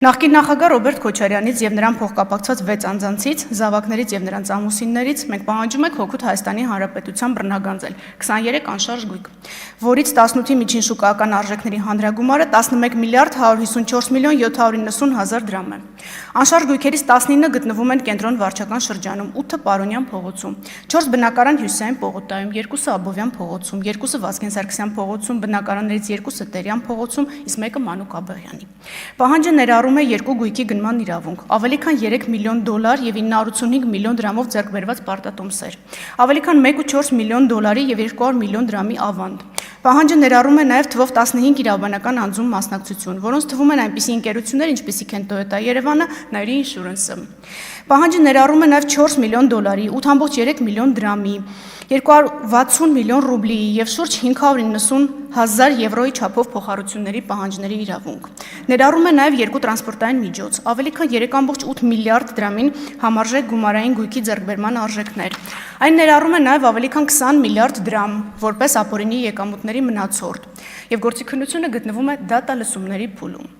Նախկին նախագահ Ռոբերտ Քոչարյանից եւ նրան փոխկապակցված 6 անձանցից, զավակներից եւ նրանց ամուսիններից մենք պահանջում ենք հօգուտ Հայաստանի Հանրապետության բռնագանձել 23 անշարժ գույք, որից 18-ի միջին շուկայական արժեքների հանրագումարը 11 միլիարդ 154 միլիոն 790 հազար դրամ է։ Անշարժ գույքերից 19 գտնվում են կենտրոն վարչական շրջանում, 8-ը Պարոնյան փողոցում, 4 բնակարան Հյուսիսային պողոտայում, 2-ը Աբովյան փողոցում, 2-ը Վազգեն Սարգսյան փողոցում, բնակարաններից 2-ը Տերյան փողոցում, իսկ 1-ը Մանուկ Աբեղյանի։ Պահանջը ներառում է երկու գույքի գնման իրավունք, ավելի քան 3 միլիոն դոլար եւ 985 միլիոն դրամով ձեռք բերված պարտատոմսեր, ավելի քան 1.4 միլիոն դոլարի եւ 200 միլիոն դրամի ավանդ։ Պահանջը ներառում է նաև թվով 15 իրավաբանական անձում մասնակցություն, որոնց թվում են այնպիսի ընկերություններ, ինչպիսիք են Toyota Երևանը, Nairi Insurance-ը։ Պահանջը ներառում է նաև 4 միլիոն դոլարի, 8.3 միլիոն դրամի, 260 միլիոն ռուբլի եւ շուրջ 590 հազար եվրոյի չափով փոխառությունների պահանջների իրավունք։ Ներառում է նաև երկու տրանսպորտային միջոց, ավելի քան 3.8 միլիարդ դրամին համարժեք գումարային գույքի ձեռքբերման արժեքներ։ Այն ներառում է նաև ավելի քան 20 միլիարդ դրամ որպես ապօրինի եկամուտների մնացորդ, եւ գործիքնությունը գտնվում է դատալսումների փուլում։